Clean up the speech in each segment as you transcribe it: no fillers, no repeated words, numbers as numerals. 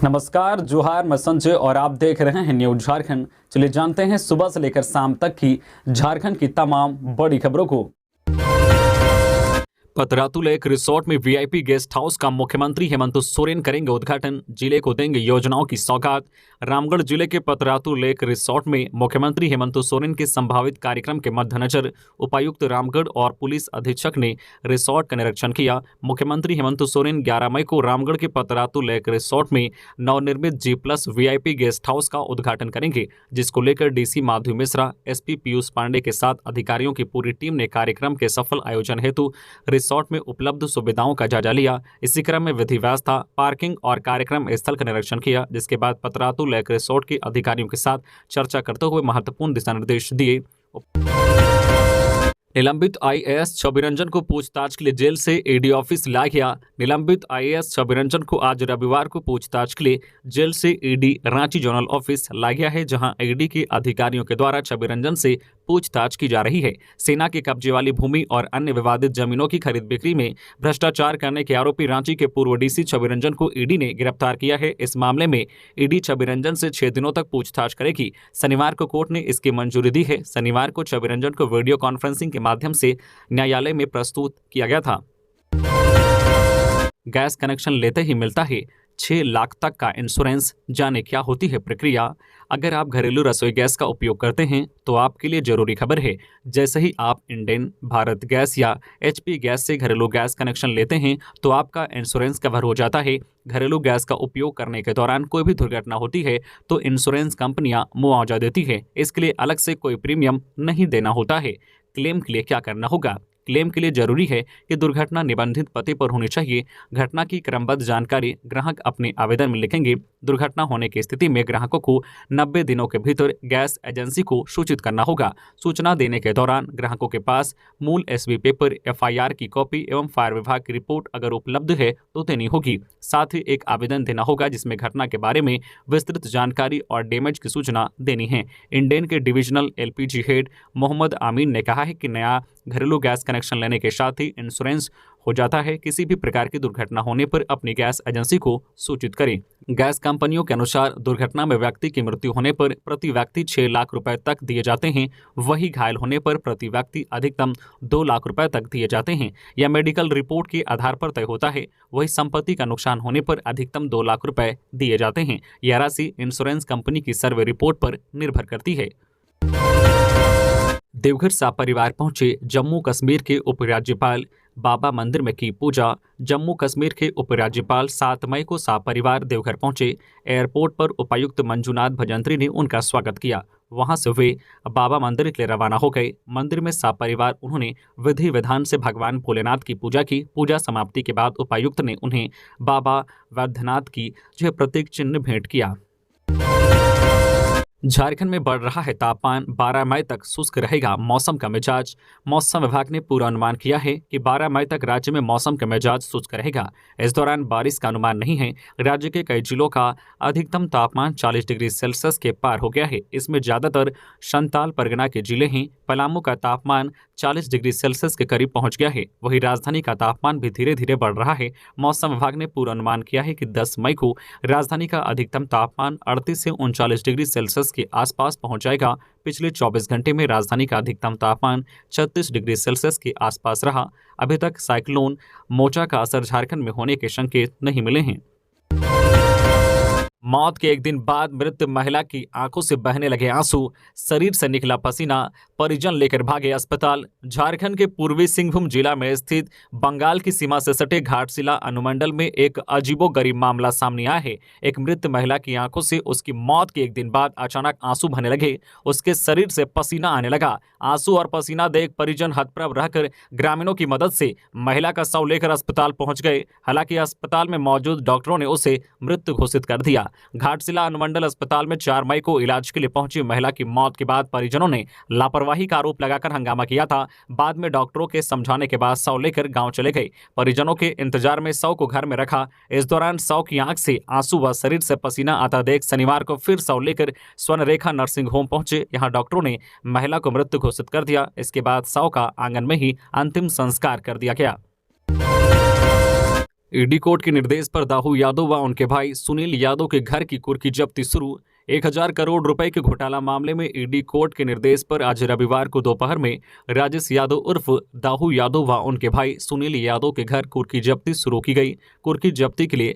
नमस्कार, जोहार, मैं संजय और आप देख रहे हैं न्यूज झारखंड। चलिए जानते हैं सुबह से लेकर शाम तक की झारखंड की तमाम बड़ी खबरों को। पतरातू लेक रिसोर्ट में वीआईपी गेस्ट हाउस का मुख्यमंत्री हेमंत सोरेन करेंगे उद्घाटन, जिले को देंगे योजनाओं की सौगात। रामगढ़ जिले के पतरातू लेक रिसोर्ट में मुख्यमंत्री हेमंत सोरेन के संभावित कार्यक्रम के मद्देनजर उपायुक्त रामगढ़ और पुलिस अधीक्षक ने रिसोर्ट का निरीक्षण किया। मुख्यमंत्री हेमंत सोरेन 11 मई को रामगढ़ के पतरातू लेक रिसोर्ट में नवनिर्मित G+ वीआईपी गेस्ट हाउस का उद्घाटन करेंगे, जिसको लेकर डीसी माधु मिश्रा, एसपी पीयूष पांडे के साथ अधिकारियों की पूरी टीम ने कार्यक्रम के सफल आयोजन हेतु रिसोर्ट में उपलब्ध सुविधाओं का जायजा लिया। इसी क्रम में विधि व्यवस्था, पार्किंग और कार्यक्रम स्थल का निरीक्षण किया, जिसके बाद पतरातू लेक रिसोर्ट के अधिकारियों के साथ चर्चा करते हुए महत्वपूर्ण दिशा निर्देश दिए। निलंबित आईएएस छवि रंजन को पूछताछ के लिए जेल से ईडी ऑफिस लाया गया। निलंबित आईएएस छवि रंजन को आज रविवार को पूछताछ के लिए जेल से ईडी रांची जोनल ऑफिस लाया गया है, जहां ईडी के अधिकारियों के द्वारा छवि रंजन से पूछताछ की जा रही है। सेना के कब्जे वाली भूमि और अन्य विवादित जमीनों की खरीद बिक्री में भ्रष्टाचार करने के आरोपी रांची के पूर्व डीसी छवि रंजन को ईडी ने गिरफ्तार किया है। इस मामले में ईडी छवि रंजन से 6 दिनों तक पूछताछ करेगी। शनिवार को कोर्ट ने इसकी मंजूरी दी है। शनिवार को छवि रंजन को वीडियो कॉन्फ्रेंसिंग के माध्यम से न्यायालय में प्रस्तुत किया गया था। गैस कनेक्शन लेते ही मिलता है 6 लाख तक का इंश्योरेंस। जाने क्या होती है प्रक्रिया। अगर आप घरेलू रसोई गैस का उपयोग करते हैं तो आपके लिए जरूरी खबर है। जैसे ही आप इंडेन, भारत गैस या HP गैस से घरेलू गैस कनेक्शन लेते हैं तो आपका इंश्योरेंस कवर हो जाता है। घरेलू गैस का उपयोग करने के दौरान कोई भी दुर्घटना होती है तो इंश्योरेंस कंपनियां मुआवजा देती है। इसके लिए अलग से कोई प्रीमियम नहीं देना होता है। क्लेम के लिए क्या करना होगा। क्लेम के लिए जरूरी है कि दुर्घटना निबंधित पते पर होनी चाहिए। घटना की क्रमबद्ध जानकारी ग्राहक अपने आवेदन में लिखेंगे। दुर्घटना होने की स्थिति में ग्राहकों को 90 दिनों के भीतर गैस एजेंसी को सूचित करना होगा। सूचना देने के दौरान ग्राहकों के पास मूल SB पेपर, FIR की कॉपी एवं फायर विभाग की रिपोर्ट अगर उपलब्ध है तो देनी होगी। साथ ही एक आवेदन देना होगा जिसमें घटना के बारे में विस्तृत जानकारी और डैमेज की सूचना देनी है। इंडेन के डिविजनल LPG हेड मोहम्मद आमीन ने कहा है कि नया घरेलू गैस कनेक्शन लेने के साथ ही इंश्योरेंस हो जाता है। किसी भी प्रकार की दुर्घटना होने पर अपनी गैस एजेंसी को सूचित करें। गैस कंपनियों के अनुसार दुर्घटना में व्यक्ति की मृत्यु होने पर प्रति व्यक्ति 6 लाख रुपए तक दिए जाते हैं। वही घायल होने पर प्रति व्यक्ति अधिकतम 2 लाख रुपए तक दिए जाते हैं। यह मेडिकल रिपोर्ट के आधार पर तय होता है। वही संपत्ति का नुकसान होने पर अधिकतम 2 लाख रुपए दिए जाते हैं। यह राशि इंश्योरेंस कंपनी की सर्वे रिपोर्ट पर निर्भर करती है। देवघर सपरिवार पहुंचे जम्मू कश्मीर के उपराज्यपाल। बाबा मंदिर में की पूजा। जम्मू कश्मीर के उपराज्यपाल 7 मई को सपरिवार देवघर पहुंचे। एयरपोर्ट पर उपायुक्त मंजूनाथ भजंत्री ने उनका स्वागत किया। वहां से वे बाबा मंदिर के लिए रवाना हो गए। मंदिर में सपरिवार उन्होंने विधि विधान से भगवान भोलेनाथ की पूजा की। पूजा समाप्ति के बाद उपायुक्त ने उन्हें बाबा वैद्यनाथ की प्रतीक चिन्ह भेंट किया। झारखंड में बढ़ रहा है तापमान। 12 मई तक शुष्क रहेगा मौसम का मिजाज। मौसम विभाग ने पूर्वानुमान किया है कि 12 मई तक राज्य में मौसम का मिजाज शुष्क रहेगा। इस दौरान बारिश का अनुमान नहीं है। राज्य के कई जिलों का अधिकतम तापमान 40 डिग्री सेल्सियस के पार हो गया है। इसमें ज्यादातर संताल परगना के जिले हैं। पलामू का तापमान 40 डिग्री सेल्सियस के करीब पहुंच गया है। वहीं राजधानी का तापमान भी धीरे धीरे बढ़ रहा है। मौसम विभाग ने पूर्वानुमान किया है कि 10 मई को राजधानी का अधिकतम तापमान 38 से 39 डिग्री सेल्सियस के आसपास पहुंच जाएगा। पिछले 24 घंटे में राजधानी का अधिकतम तापमान 36 डिग्री सेल्सियस के आसपास रहा। अभी तक साइक्लोन मोचा का असर झारखंड में होने के संकेत नहीं मिले हैं। मौत के एक दिन बाद मृत महिला की आंखों से बहने लगे आंसू, शरीर से निकला पसीना, परिजन लेकर भागे अस्पताल। झारखंड के पूर्वी सिंहभूम जिला में स्थित बंगाल की सीमा से सटे घाटशिला अनुमंडल में एक अजीबोगरीब मामला सामने आया है। एक मृत महिला की आंखों से उसकी मौत के एक दिन बाद अचानक आंसू बहने लगे। उसके शरीर से पसीना आने लगा। आंसू और पसीना देख परिजन हतप्रभ रहकर ग्रामीणों की मदद से महिला का शव लेकर अस्पताल पहुंच गए। हालांकि अस्पताल में मौजूद डॉक्टरों ने उसे मृत घोषित कर दिया। घाटशिला अनुमंडल अस्पताल में 4 मई को इलाज के लिए पहुंची महिला की मौत के बाद परिजनों ने लापरवाही का आरोप लगाकर हंगामा किया था। बाद में डॉक्टरों के समझाने के बाद शव लेकर गांव चले गए। परिजनों के इंतजार में शव को घर में रखा। इस दौरान शव की आंख से आंसू व शरीर से पसीना आता देख शनिवार को फिर शव लेकर स्वर्णरेखा नर्सिंग होम पहुंचे। यहां डॉक्टरों ने महिला को मृत घोषित कर दिया। इसके बाद शव का आंगन में ही अंतिम संस्कार कर दिया गया। ईडी कोर्ट के निर्देश पर दाऊ यादव व उनके भाई सुनील यादव के घर की कुर्की जब्ती शुरू। 1000 करोड़ रुपए के घोटाला मामले में ईडी कोर्ट के निर्देश पर आज रविवार को दोपहर में राजेश यादव उर्फ दाऊ यादव व उनके भाई सुनील यादव के घर कुर्की जब्ती शुरू की गई। कुर्की जब्ती के लिए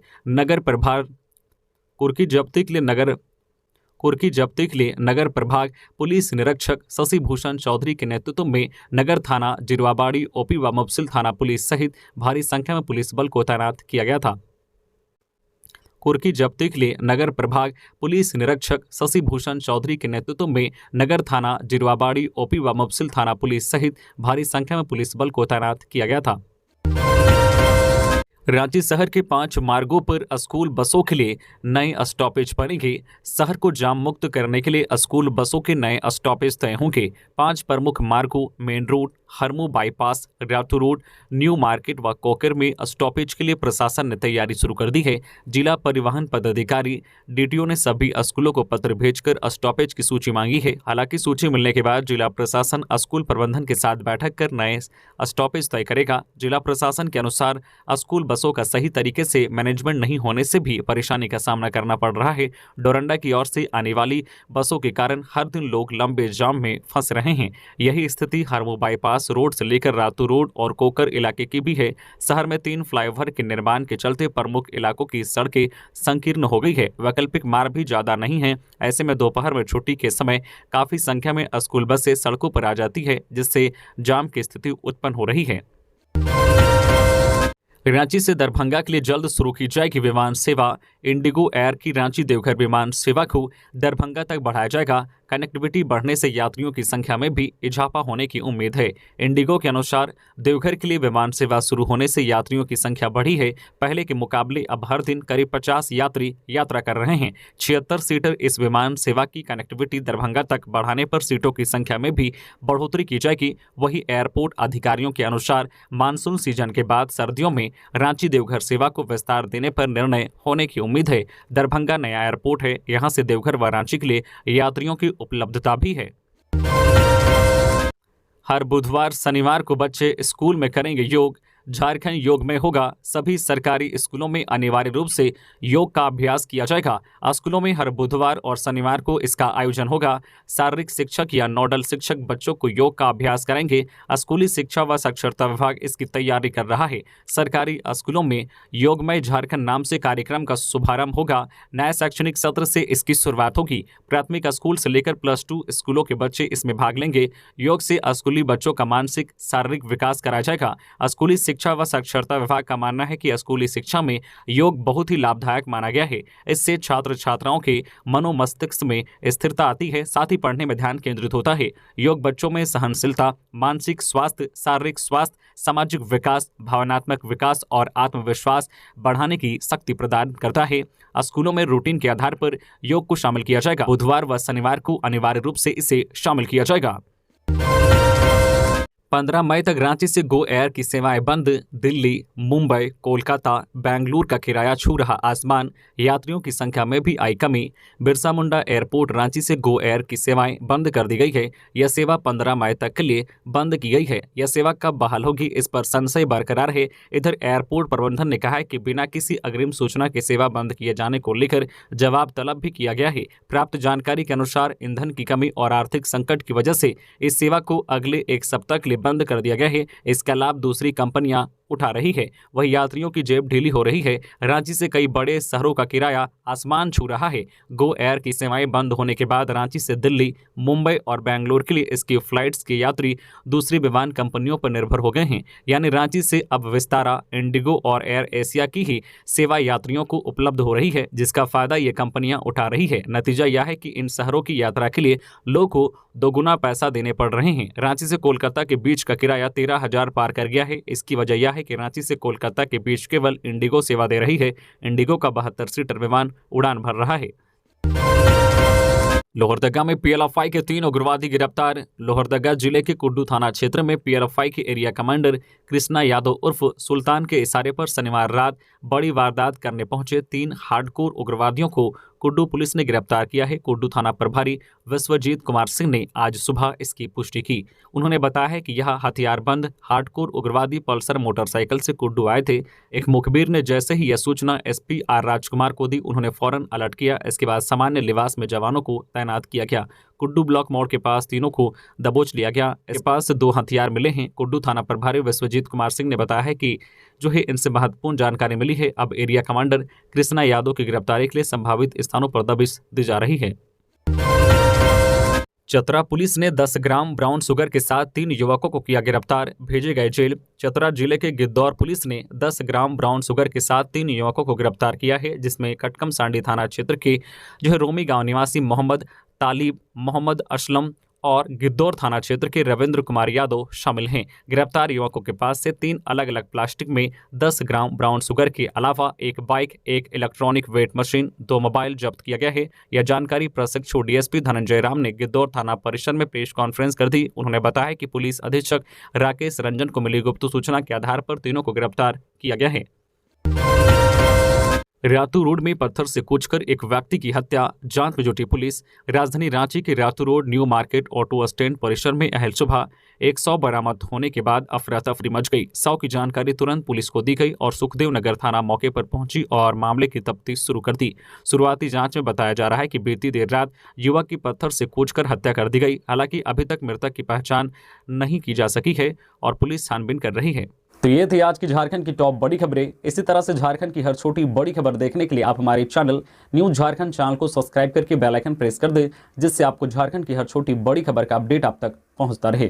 नगर प्रभाग पुलिस निरीक्षक शशि भूषण चौधरी के नेतृत्व में नगर थाना जिरवाबाड़ी ओपी व मुफस्सिल थाना पुलिस सहित भारी संख्या में पुलिस बल को तैनात किया गया था। कुर्की जब्ती के लिए नगर प्रभाग पुलिस निरीक्षक शशि भूषण चौधरी के नेतृत्व में नगर थाना जिरवाबाड़ी ओपी व मुफस्सिल थाना पुलिस सहित भारी संख्या में पुलिस बल को तैनात किया गया था। रांची शहर के 5 मार्गों पर स्कूल बसों के लिए नए स्टॉपेज बनेंगे। शहर को जाम मुक्त करने के लिए स्कूल बसों के नए स्टॉपेज तय होंगे। 5 प्रमुख मार्गों main road, Harmu bypass, Ratu road, new market व कोकर में स्टॉपेज के लिए प्रशासन ने तैयारी शुरू कर दी है। जिला परिवहन पदाधिकारी डीटीओ ने सभी स्कूलों को पत्र भेजकर स्टॉपेज की सूची मांगी है। हालांकि सूची मिलने के बाद जिला प्रशासन स्कूल प्रबंधन के साथ बैठक कर नए स्टॉपेज तय करेगा। जिला प्रशासन के अनुसार स्कूल बसों का सही तरीके से मैनेजमेंट नहीं होने से भी परेशानी का सामना करना पड़ रहा है। डोरंडा की ओर से आने वाली बसों के कारण हर दिन लोग लंबे जाम में फंस रहे हैं। यही स्थिति हरमू बाईपास रोड से लेकर रातू रोड और कोकर इलाके की भी है। शहर में 3 फ्लाईओवर के निर्माण के चलते प्रमुख इलाकों की सड़कें संकीर्ण हो गई है। वैकल्पिक मार्ग भी ज्यादा नहीं है। ऐसे में दोपहर में छुट्टी के समय काफी संख्या में स्कूल बसें सड़कों पर आ जाती है, जिससे जाम की स्थिति उत्पन्न हो रही है। रांची से दरभंगा के लिए जल्द शुरू की जाएगी विमान सेवा। इंडिगो एयर की रांची देवघर विमान सेवा को दरभंगा तक बढ़ाया जाएगा। कनेक्टिविटी बढ़ने से यात्रियों की संख्या में भी इजाफा होने की उम्मीद है। इंडिगो के अनुसार देवघर के लिए विमान सेवा शुरू होने से यात्रियों की संख्या बढ़ी है। पहले के मुकाबले अब हर दिन करीब 50 यात्री यात्रा कर रहे हैं। 76 सीटर इस विमान सेवा की कनेक्टिविटी दरभंगा तक बढ़ाने पर सीटों की संख्या में भी बढ़ोतरी की जाएगी। वहीं एयरपोर्ट अधिकारियों के अनुसार मानसून सीजन के बाद सर्दियों में रांची देवघर सेवा को विस्तार देने पर निर्णय होने की उम्मीद है। दरभंगा नया एयरपोर्ट है, यहां से देवघर व रांची के लिए यात्रियों की उपलब्धता भी है। हर बुधवार शनिवार को बच्चे स्कूल में करेंगे योग। झारखंड योग में होगा। सभी सरकारी स्कूलों में अनिवार्य रूप से योग का अभ्यास किया जाएगा। स्कूलों में हर बुधवार और शनिवार को इसका आयोजन होगा। शारीरिक शिक्षक या नोडल शिक्षक बच्चों को योग का अभ्यास करेंगे। स्कूली शिक्षा व साक्षरता विभाग इसकी तैयारी कर रहा है। सरकारी स्कूलों में योगमय झारखंड नाम से कार्यक्रम का शुभारंभ होगा। नए शैक्षणिक सत्र से इसकी शुरुआत होगी। प्राथमिक स्कूल से लेकर +2 स्कूलों के बच्चे इसमें भाग लेंगे। योग से स्कूली बच्चों का मानसिक शारीरिक विकास कराया जाएगा। स्कूली शिक्षा व साक्षरता विभाग का मानना है कि स्कूली शिक्षा में योग बहुत ही लाभदायक माना गया है। इससे छात्र छात्राओं के मनोमस्तिष्क में स्थिरता आती है, साथ ही पढ़ने में ध्यान केंद्रित होता है। योग बच्चों में सहनशीलता, मानसिक स्वास्थ्य, शारीरिक स्वास्थ्य, सामाजिक विकास, भावनात्मक विकास और आत्मविश्वास बढ़ाने की शक्ति प्रदान करता है। स्कूलों में रूटीन के आधार पर योग को शामिल किया जाएगा। बुधवार व शनिवार को अनिवार्य रूप से इसे शामिल किया जाएगा। 15 मई तक रांची से गो एयर की सेवाएं बंद। दिल्ली, मुंबई, कोलकाता, बेंगलुरु का किराया छू रहा आसमान। यात्रियों की संख्या में भी आई कमी। बिरसा मुंडा एयरपोर्ट रांची से गो एयर की सेवाएं बंद कर दी गई है। यह सेवा 15 मई तक के लिए बंद की गई है। यह सेवा कब बहाल होगी, इस पर संशय बरकरार है। इधर एयरपोर्ट प्रबंधन ने कहा है कि बिना किसी अग्रिम सूचना के सेवा बंद किए जाने को लेकर जवाब तलब भी किया गया है। प्राप्त जानकारी के अनुसार ईंधन की कमी और आर्थिक संकट की वजह से इस सेवा को अगले 1 सप्ताह के लिए बंद कर दिया गया है। इसका लाभ दूसरी कंपनियां उठा रही है, वही यात्रियों की जेब ढीली हो रही है। रांची से कई बड़े शहरों का किराया आसमान छू रहा है। गो एयर की सेवाएं बंद होने के बाद रांची से दिल्ली, मुंबई और बेंगलुरु के लिए इसकी फ्लाइट्स के यात्री दूसरी विमान कंपनियों पर निर्भर हो गए हैं। यानी रांची से अब विस्तारा, इंडिगो और एयर एशिया की ही सेवा यात्रियों को उपलब्ध हो रही है, जिसका फायदा ये कंपनियां उठा रही है। नतीजा यह है कि इन शहरों की यात्रा के लिए लोगों को दोगुना पैसा देने पड़ रहे हैं। रांची से कोलकाता के बीच का किराया 13,000 पार कर गया है। इसकी वजह यह है कि रांची से कोलकाता के बीच केवल इंडिगो सेवा दे रही है। इंडिगो का 72 सीटर विमान उड़ान भर रहा है। लोहरदगा में पीएलएफआई के 3 उग्रवादी गिरफ्तार। लोहरदगा जिले के कुड्डू थाना क्षेत्र में पीएलएफआई के एरिया कमांडर कृष्णा यादव उर्फ सुल्तान के इशारे पर शनिवार रात बड़ी वारदात करने पहुंचे 3 हार्डकोर उग्रवादियों को कुड्डू पुलिस ने गिरफ्तार किया है। कुड्डू थाना प्रभारी विश्वजीत कुमार सिंह ने आज सुबह इसकी पुष्टि की। उन्होंने बताया है कि यह हथियारबंद हार्डकोर उग्रवादी पल्सर मोटरसाइकिल से कुड्डू आए थे। एक मुखबिर ने जैसे ही यह सूचना एसपी आर राजकुमार को दी, उन्होंने फौरन अलर्ट किया। इसके बाद सामान्य लिबास में जवानों को तैनात किया गया। कुड्डू ब्लॉक मोड़ के पास तीनों को दबोच लिया गया। इसके पास 2 हथियार मिले हैं। कुड्डू थाना प्रभारी विश्वजीत कुमार सिंह ने बताया है कि जो है इनसे महत्वपूर्ण जानकारी मिली है। अब एरिया कमांडर कृष्णा यादव की गिरफ्तारी के लिए संभावित स्थानों पर दबिश दी जा रही है। चतरा पुलिस ने 10 ग्राम ब्राउन शुगर के साथ 3 युवकों को किया गिरफ्तार, भेजे गए जेल। चतरा जिले के गिद्धौर पुलिस ने 10 ग्राम ब्राउन शुगर के साथ 3 युवकों को गिरफ्तार किया है, जिसमें कटकम सांडी थाना क्षेत्र के जो है रोमी गांव निवासी मोहम्मद तालिब, मोहम्मद असलम और गिद्धौर थाना क्षेत्र के रविंद्र कुमार यादव शामिल हैं। गिरफ्तार युवकों के पास से 3 अलग अलग प्लास्टिक में 10 ग्राम ब्राउन शुगर के अलावा एक बाइक, एक इलेक्ट्रॉनिक वेट मशीन, 2 मोबाइल जब्त किया गया है। यह जानकारी प्रशिक्षु डीएसपी धनंजय राम ने गिद्धौर थाना परिसर में प्रेस कॉन्फ्रेंस कर दी। उन्होंने बताया कि पुलिस अधीक्षक राकेश रंजन को मिली गुप्त सूचना के आधार पर तीनों को गिरफ्तार किया गया है। रातू रोड में पत्थर से कूचकर एक व्यक्ति की हत्या, जांच में जुटी पुलिस। राजधानी रांची के Ratu road new market auto stand परिसर में अहल सुबह 100 बरामद होने के बाद अफरा तफरी मच गई। 100 की जानकारी तुरंत पुलिस को दी गई और सुखदेव नगर थाना मौके पर पहुंची और मामले की तफ्तीश शुरू कर दी। शुरुआती जांच में बताया जा रहा है कि बीती देर रात युवक की पत्थर से कूचकर हत्या कर दी गई। हालांकि अभी तक मृतक की पहचान नहीं की जा सकी है और पुलिस छानबीन कर रही है। तो ये थी आज की झारखंड की टॉप बड़ी खबरें। इसी तरह से झारखंड की हर छोटी बड़ी खबर देखने के लिए आप हमारे चैनल न्यूज झारखंड चैनल को सब्सक्राइब करके बेल आइकन प्रेस कर दें, जिससे आपको झारखंड की हर छोटी बड़ी खबर का अपडेट आप तक पहुंचता रहे।